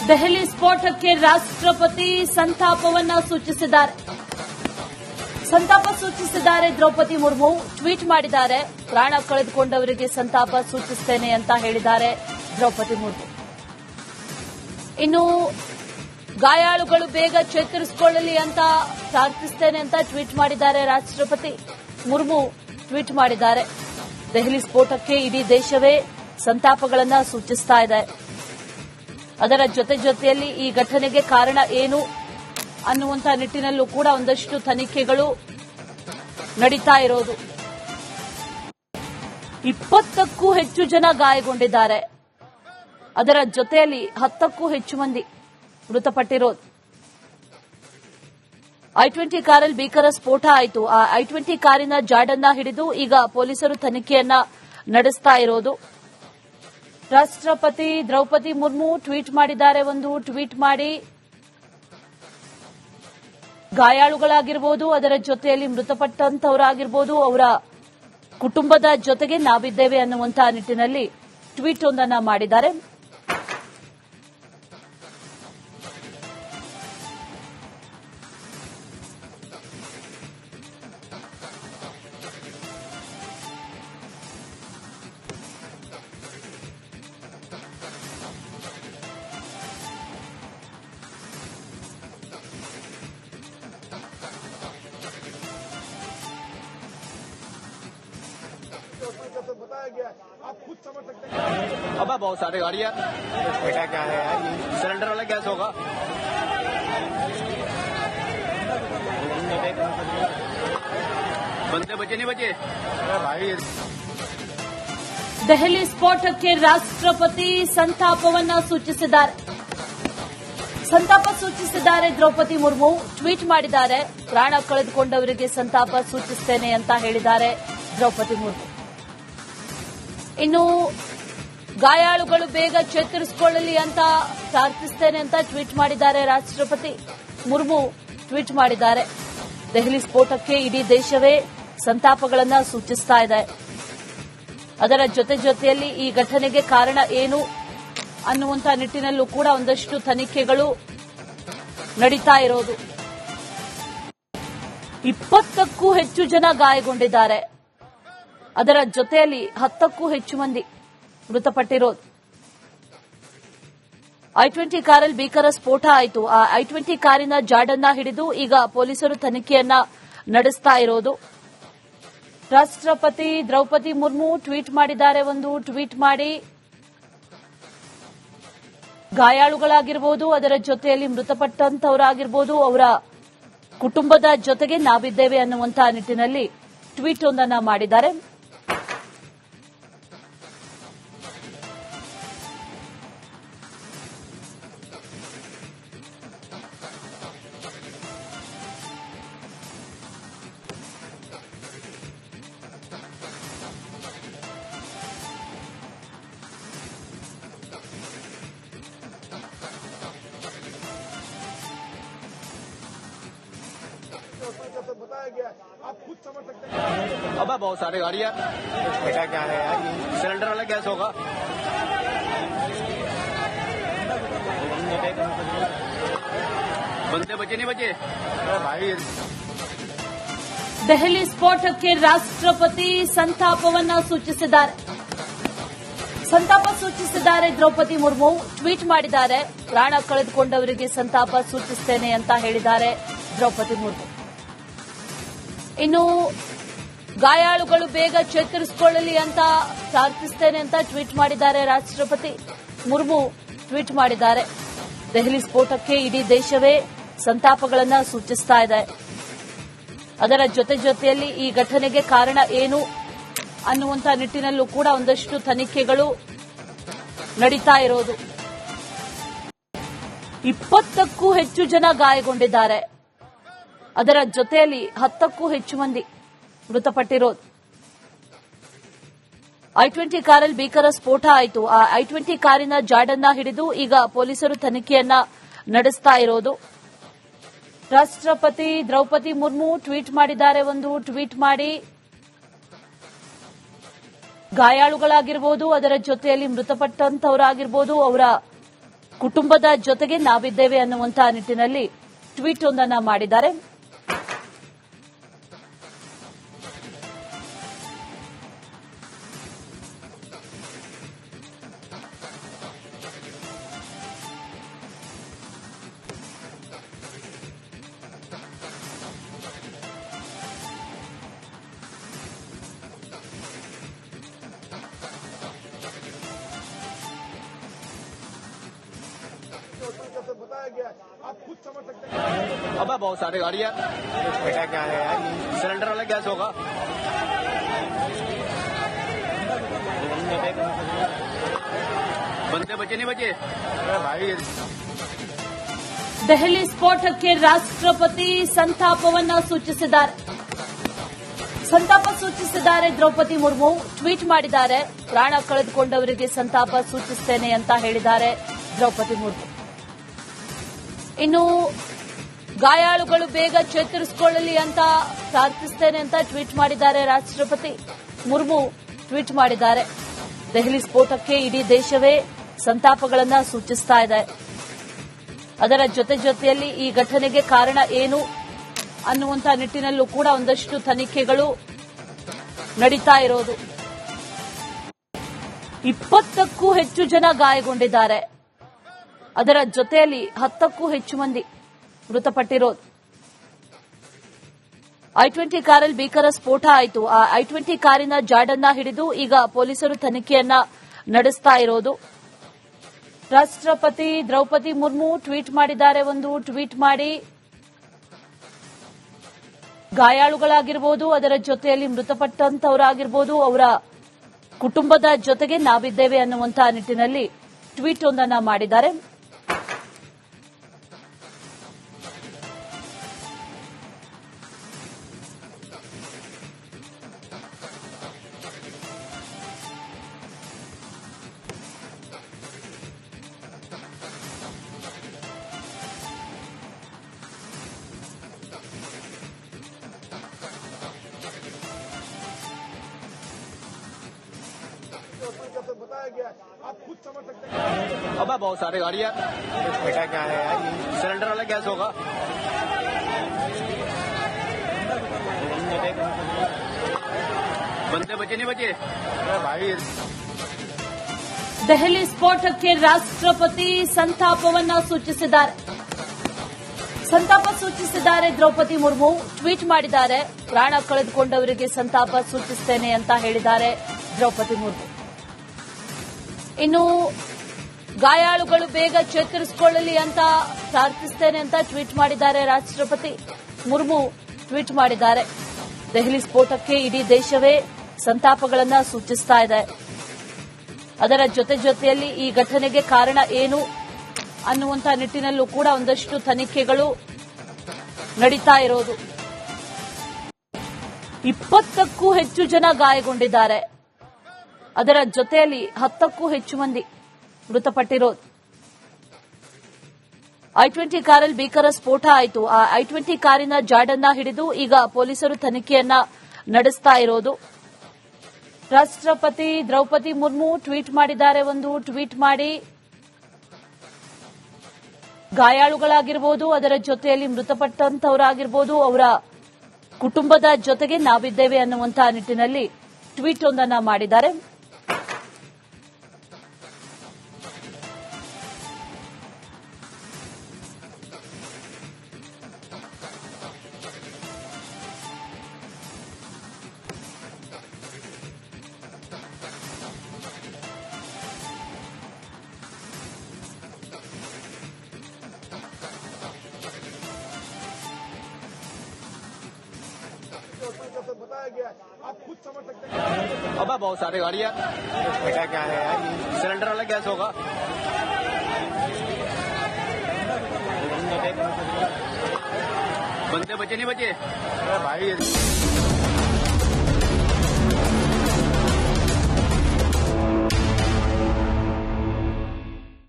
ದೆಹಲಿ ಸ್ಫೋಟಕ್ಕೆ ರಾಷ್ಟ್ರಪತಿ ಸಂತಾಪವನ್ನ ಸೂಚಿಸಿದ್ದಾರೆ. ದ್ರೌಪದಿ ಮುರ್ಮು ಟ್ವೀಟ್ ಮಾಡಿದ್ದಾರೆ. ಪ್ರಾಣ ಕಳೆದುಕೊಂಡವರಿಗೆ ಸಂತಾಪ ಸೂಚಿಸುತ್ತೇನೆ ಅಂತ ಹೇಳಿದ್ದಾರೆ ದ್ರೌಪದಿ ಮುರ್ಮು. ಇನ್ನು ಗಾಯಾಳುಗಳು ಬೇಗ ಚೇತರಿಸಿಕೊಳ್ಳಲಿ ಅಂತ ಪ್ರಾರ್ಥಿಸುತ್ತೇನೆ ಅಂತ ಟ್ವೀಟ್ ಮಾಡಿದ್ದಾರೆ ರಾಷ್ಟ್ರಪತಿ ಮುರ್ಮು. ಟ್ವೀಟ್ ಮಾಡಿದ್ದಾರೆ. ದೆಹಲಿ ಸ್ಫೋಟಕ್ಕೆ ಇಡೀ ದೇಶವೇ ಸಂತಾಪಗಳನ್ನು ಸೂಚಿಸ್ತಾ ಇದೆ. ಅದರ ಜೊತೆಯಲ್ಲಿ ಈ ಘಟನೆಗೆ ಕಾರಣ ಏನು ಅನ್ನುವಂಥ ನಿಟ್ಟಿನಲ್ಲೂ ಕೂಡ ಒಂದಷ್ಟು ತನಿಖೆಗಳು ನಡೀತಾ ಇರೋದು. 20ಕ್ಕೂ ಹೆಚ್ಚು ಜನ ಗಾಯಗೊಂಡಿದ್ದಾರೆ. ಅದರ ಜೊತೆಯಲ್ಲಿ 10ಕ್ಕೂ ಹೆಚ್ಚು ಮಂದಿ ಮೃತಪಟ್ಟಿರೋದು. I-20 ಕಾರಲ್ಲಿ ಭೀಕರ ಸ್ಫೋಟ ಆಯಿತು. ಆ I-20 ಕಾರಿನ ಜಾಡನ್ನ ಹಿಡಿದು ಈಗ ಪೊಲೀಸರು ತನಿಖೆಯನ್ನ ನಡೆಸ್ತಾ ಇರೋದು. ರಾಷ್ಟ್ರಪತಿ ದ್ರೌಪದಿ ಮುರ್ಮು ಟ್ವೀಟ್ ಮಾಡಿದ್ದಾರೆ. ಒಂದು ಟ್ವೀಟ್ ಮಾಡಿ ಗಾಯಾಳುಗಳಾಗಿರ್ಬೋದು, ಅದರ ಜೊತೆಯಲ್ಲಿ ಮೃತಪಟ್ಟಂತವರಾಗಿರ್ಬೋದು, ಅವರ ಕುಟುಂಬದ ಜೊತೆಗೆ ನಾವಿದ್ದೇವೆ ಅನ್ನುವಂತಹ ನಿಟ್ಟಿನಲ್ಲಿ ಟ್ವೀಟ್ ಒಂದನ್ನ ಮಾಡಿದ್ದಾರೆ. बताया गया, आप खुद समझ सकते हैं। अब बहुत सारे गाड़ी यार, बेटा क्या है यार, सिलेंडर वाला गैस होगा। बंदे बचे नहीं बचे भाई. ದೆಹಲಿ ಸ್ಫೋಟಕ್ಕೆ ರಾಷ್ಟ್ರಪತಿ ಸಂತಾಪವನ್ನ ಸೂಚಿಸಿದ್ದಾರೆ. ದ್ರೌಪದಿ ಮುರ್ಮು ಟ್ವೀಟ್ ಮಾಡಿದ್ದಾರೆ. ಪ್ರಾಣ ಕಳೆದುಕೊಂಡವರಿಗೆ ಸಂತಾಪ ಸೂಚಿಸುತ್ತೇನೆ ಅಂತ ಹೇಳಿದ್ದಾರೆ ದ್ರೌಪದಿ ಮುರ್ಮು. ಇನ್ನು ಗಾಯಾಳುಗಳು ಬೇಗ ಚೇತರಿಸಿಕೊಳ್ಳಲಿ ಅಂತ ಪ್ರಾರ್ಥಿಸುತ್ತೇನೆ ಅಂತ ಟ್ವೀಟ್ ಮಾಡಿದ್ದಾರೆ ರಾಷ್ಟ್ರಪತಿ ಮುರ್ಮು. ಟ್ವೀಟ್ ಮಾಡಿದ್ದಾರೆ. ದೆಹಲಿ ಸ್ಫೋಟಕ್ಕೆ ಇಡೀ ದೇಶವೇ ಸಂತಾಪಗಳನ್ನು ಸೂಚಿಸ್ತಾ ಇದೆ. ಅದರ ಜೊತೆಯಲ್ಲಿ ಈ ಘಟನೆಗೆ ಕಾರಣ ಏನು ಅನ್ನುವಂಥ ನಿಟ್ಟಿನಲ್ಲೂ ಕೂಡ ಒಂದಷ್ಟು ತನಿಖೆಗಳು ನಡೀತಾ ಇರೋದು. 20ಕ್ಕೂ ಹೆಚ್ಚು ಜನ ಗಾಯಗೊಂಡಿದ್ದಾರೆ. ಅದರ ಜೊತೆಯಲ್ಲಿ 10ಕ್ಕೂ ಹೆಚ್ಚು ಮಂದಿ ಮೃತಪಟ್ಟಿರೋದು. I-20 ಕಾರಲ್ಲಿ ಭೀಕರ ಸ್ಫೋಟ ಆಯಿತು. ಆ I-20 ಕಾರಿನ ಜಾಡನ್ನ ಹಿಡಿದು ಈಗ ಪೊಲೀಸರು ತನಿಖೆಯನ್ನ ನಡೆಸ್ತಾ ಇರೋದು. ರಾಷ್ಟ್ರಪತಿ ದ್ರೌಪದಿ ಮುರ್ಮು ಟ್ವೀಟ್ ಮಾಡಿದ್ದಾರೆ. ಒಂದು ಟ್ವೀಟ್ ಮಾಡಿ ಗಾಯಾಳುಗಳಾಗಿರ್ಬೋದು, ಅದರ ಜೊತೆಯಲ್ಲಿ ಮೃತಪಟ್ಟಂತವರಾಗಿರ್ಬೋದು, ಅವರ ಕುಟುಂಬದ ಜೊತೆಗೆ ನಾವಿದ್ದೇವೆ ಅನ್ನುವಂತಹ ನಿಟ್ಟಿನಲ್ಲಿ ಟ್ವೀಟ್ ಒಂದನ್ನ ಮಾಡಿದ್ದಾರೆ. बताया गया, आप खुद समझ सकते हैं। अब बहुत सारे गाड़ी यार, बेटा क्या है यार, सिलेंडर वाला गैस होगा। बंदे बचे नहीं बचे भाई. ದೆಹಲಿ ಸ್ಫೋಟಕ್ಕೆ ರಾಷ್ಟ್ರಪತಿ ಸಂತಾಪವನ್ನ ಸೂಚಿಸಿದ್ದಾರೆ. ದ್ರೌಪದಿ ಮುರ್ಮು ಟ್ವೀಟ್ ಮಾಡಿದ್ದಾರೆ. ಪ್ರಾಣ ಕಳೆದುಕೊಂಡವರಿಗೆ ಸಂತಾಪ ಸೂಚಿಸುತ್ತೇನೆ ಅಂತ ಹೇಳಿದ್ದಾರೆ ದ್ರೌಪದಿ ಮುರ್ಮು. ಇನ್ನು ಗಾಯಾಳುಗಳು ಬೇಗ ಚೇತರಿಸಿಕೊಳ್ಳಲಿ ಅಂತ ಪ್ರಾರ್ಥಿಸುತ್ತೇನೆ ಅಂತ ಟ್ವೀಟ್ ಮಾಡಿದ್ದಾರೆ ರಾಷ್ಟ್ರಪತಿ ಮುರ್ಮು. ಟ್ವೀಟ್ ಮಾಡಿದ್ದಾರೆ. ದೆಹಲಿ ಸ್ಫೋಟಕ್ಕೆ ಇಡೀ ದೇಶವೇ ಸಂತಾಪಗಳನ್ನು ಸೂಚಿಸ್ತಾ ಇದೆ. ಅದರ ಜೊತೆಯಲ್ಲಿ ಈ ಘಟನೆಗೆ ಕಾರಣ ಏನು ಅನ್ನುವಂಥ ನಿಟ್ಟಿನಲ್ಲೂ ಕೂಡ ಒಂದಷ್ಟು ತನಿಖೆಗಳು ನಡೀತಾ ಇರೋದು. 20ಕ್ಕೂ ಹೆಚ್ಚು ಜನ ಗಾಯಗೊಂಡಿದ್ದಾರೆ. ಅದರ ಜೊತೆಯಲ್ಲಿ 10ಕ್ಕೂ ಹೆಚ್ಚು ಮಂದಿ ಮೃತಪಟ್ಟಿರೋದು. I-20 ಕಾರಲ್ಲಿ ಭೀಕರ ಸ್ಫೋಟ ಆಯಿತು. ಆ I-20 ಕಾರಿನ ಜಾಡನ್ನ ಹಿಡಿದು ಈಗ ಪೊಲೀಸರು ತನಿಖೆಯನ್ನ ನಡೆಸ್ತಾ ಇರೋದು. ರಾಷ್ಟ್ರಪತಿ ದ್ರೌಪದಿ ಮುರ್ಮು ಟ್ವೀಟ್ ಮಾಡಿದ್ದಾರೆ. ಒಂದು ಟ್ವೀಟ್ ಮಾಡಿ ಗಾಯಾಳುಗಳಾಗಿರ್ಬೋದು, ಅದರ ಜೊತೆಯಲ್ಲಿ ಮೃತಪಟ್ಟಂತವರಾಗಿರ್ಬೋದು, ಅವರ ಕುಟುಂಬದ ಜೊತೆಗೆ ನಾವಿದ್ದೇವೆ ಅನ್ನುವಂತಹ ನಿಟ್ಟಿನಲ್ಲಿ ಟ್ವೀಟ್ ಒಂದನ್ನ ಮಾಡಿದ್ದಾರೆ. से बताया गया है, आप खुद समझ सकते हैं। अब बहुत सारे गाड़ियाँ बेटा क्या है यार, ये सिलेंडर वाला गैस होगा। बंदे बचे नहीं बचे अरे भाई। ದೆಹಲಿ ಸ್ಫೋಟಕ್ಕೆ ರಾಷ್ಟ್ರಪತಿ ಸಂತಾಪವನ್ನ ಸೂಚಿಸಿದ್ದಾರೆ. ದ್ರೌಪದಿ ಮುರ್ಮು ಟ್ವೀಟ್ ಮಾಡಿದ್ದಾರೆ. ಪ್ರಾಣ ಕಳೆದುಕೊಂಡವರಿಗೆ ಸಂತಾಪ ಸೂಚಿಸುತ್ತೇನೆ ಅಂತ ಹೇಳಿದ್ದಾರೆ ದ್ರೌಪದಿ ಮುರ್ಮು. ಇನ್ನು ಗಾಯಾಳುಗಳು ಬೇಗ ಚೇತರಿಸಿಕೊಳ್ಳಲಿ ಅಂತ ಪ್ರಾರ್ಥಿಸುತ್ತೇನೆ ಅಂತ ಟ್ವೀಟ್ ಮಾಡಿದ್ದಾರೆ ರಾಷ್ಟ್ರಪತಿ ಮುರ್ಮು. ಟ್ವೀಟ್ ಮಾಡಿದ್ದಾರೆ. ದೆಹಲಿ ಸ್ಫೋಟಕ್ಕೆ ಇಡೀ ದೇಶವೇ ಸಂತಾಪಗಳನ್ನು ಸೂಚಿಸ್ತಾ ಇದೆ. ಅದರ ಜೊತೆಯಲ್ಲಿ ಈ ಘಟನೆಗೆ ಕಾರಣ ಏನು ಅನ್ನುವಂಥ ನಿಟ್ಟಿನಲ್ಲೂ ಕೂಡ ಒಂದಷ್ಟು ತನಿಖೆಗಳು ನಡೀತಾ ಇರೋದು. 20ಕ್ಕೂ ಹೆಚ್ಚು ಜನ ಗಾಯಗೊಂಡಿದ್ದಾರೆ. ಅದರ ಜೊತೆಯಲ್ಲಿ 10ಕ್ಕೂ ಹೆಚ್ಚು ಮಂದಿ ಮೃತಪಟ್ಟಿರೋದು. I-20 ಕಾರಲ್ಲಿ ಭೀಕರ ಸ್ಫೋಟ ಆಯಿತು. ಆ I-20 ಕಾರಿನ ಜಾಡನ್ನ ಹಿಡಿದು ಈಗ ಪೊಲೀಸರು ತನಿಖೆಯನ್ನ ನಡೆಸ್ತಾ ಇರೋದು. ರಾಷ್ಟ್ರಪತಿ ದ್ರೌಪದಿ ಮುರ್ಮು ಟ್ವೀಟ್ ಮಾಡಿದ್ದಾರೆ. ಒಂದು ಟ್ವೀಟ್ ಮಾಡಿ ಗಾಯಾಳುಗಳಾಗಿರ್ಬೋದು, ಅದರ ಜೊತೆಯಲ್ಲಿ ಮೃತಪಟ್ಟಂತವರಾಗಿರ್ಬೋದು, ಅವರ ಕುಟುಂಬದ ಜೊತೆಗೆ ನಾವಿದ್ದೇವೆ ಅನ್ನುವಂತಹ ನಿಟ್ಟಿನಲ್ಲಿ ಟ್ವೀಟ್ ಒಂದನ್ನ ಮಾಡಿದ್ದಾರೆ. से बताया गया है, आप खुद समझ सकते हैं। अब बहुत सारे गाड़ियाँ बेटा क्या है यार, ये सिलेंडर वाला गैस होगा। बंदे बचे नहीं बचे अरे भाई। ದೆಹಲಿ ಸ್ಫೋಟಕ್ಕೆ ರಾಷ್ಟ್ರಪತಿ ಸಂತಾಪವನ್ನ ಸೂಚಿಸಿದ್ದಾರೆ. ದ್ರೌಪದಿ ಮುರ್ಮು ಟ್ವೀಟ್ ಮಾಡಿದ್ದಾರೆ. ಪ್ರಾಣ ಕಳೆದುಕೊಂಡವರಿಗೆ ಸಂತಾಪ ಸೂಚಿಸುತ್ತೇನೆ ಅಂತ ಹೇಳಿದ್ದಾರೆ ದ್ರೌಪದಿ ಮುರ್ಮು. ಇನ್ನು ಗಾಯಾಳುಗಳು ಬೇಗ ಚೇತರಿಸಿಕೊಳ್ಳಲಿ ಅಂತ ಪ್ರಾರ್ಥಿಸುತ್ತೇನೆ ಅಂತ ಟ್ವೀಟ್ ಮಾಡಿದ್ದಾರೆ ರಾಷ್ಟ್ರಪತಿ ಮುರ್ಮು. ಟ್ವೀಟ್ ಮಾಡಿದ್ದಾರೆ. ದೆಹಲಿ ಸ್ಫೋಟಕ್ಕೆ ಇಡೀ ದೇಶವೇ ಸಂತಾಪಗಳನ್ನು ಸೂಚಿಸ್ತಾ ಇದೆ. ಅದರ ಜೊತೆಯಲ್ಲಿ ಈ ಘಟನೆಗೆ ಕಾರಣ ಏನು ಅನ್ನುವಂಥ ನಿಟ್ಟಿನಲ್ಲೂ ಕೂಡ ಒಂದಷ್ಟು ತನಿಖೆಗಳು ನಡೀತಾ ಇರೋದು. 20ಕ್ಕೂ ಹೆಚ್ಚು ಜನ ಗಾಯಗೊಂಡಿದ್ದಾರೆ. ಅದರ ಜೊತೆಯಲ್ಲಿ 10ಕ್ಕೂ ಹೆಚ್ಚು ಮಂದಿ ಮೃತಪಟ್ಟಿರೋದು. I-20 ಕಾರಲ್ಲಿ ಭೀಕರ ಸ್ಫೋಟ ಆಯಿತು. ಆ I-20 ಕಾರಿನ ಜಾಡನ್ನ ಹಿಡಿದು ಈಗ ಪೊಲೀಸರು ತನಿಖೆಯನ್ನ ನಡೆಸ್ತಾ ಇರೋದು. ರಾಷ್ಟ್ರಪತಿ ದ್ರೌಪದಿ ಮುರ್ಮು ಟ್ವೀಟ್ ಮಾಡಿದ್ದಾರೆ. ಒಂದು ಟ್ವೀಟ್ ಮಾಡಿ ಗಾಯಾಳುಗಳಾಗಿರ್ಬೋದು, ಅದರ ಜೊತೆಯಲ್ಲಿ ಮೃತಪಟ್ಟಂತವರಾಗಿರ್ಬೋದು, ಅವರ ಕುಟುಂಬದ ಜೊತೆಗೆ ನಾವಿದ್ದೇವೆ ಅನ್ನುವಂತಹ ನಿಟ್ಟಿನಲ್ಲಿ ಟ್ವೀಟ್ ಒಂದನ್ನ ಮಾಡಿದ್ದಾರೆ. से बताया गया है, आप खुद समझ सकते हैं। अब बहुत सारे गाड़ियाँ बेटा क्या है यार, ये सिलेंडर वाला गैस होगा। बंदे बचे नहीं बचे अरे भाई।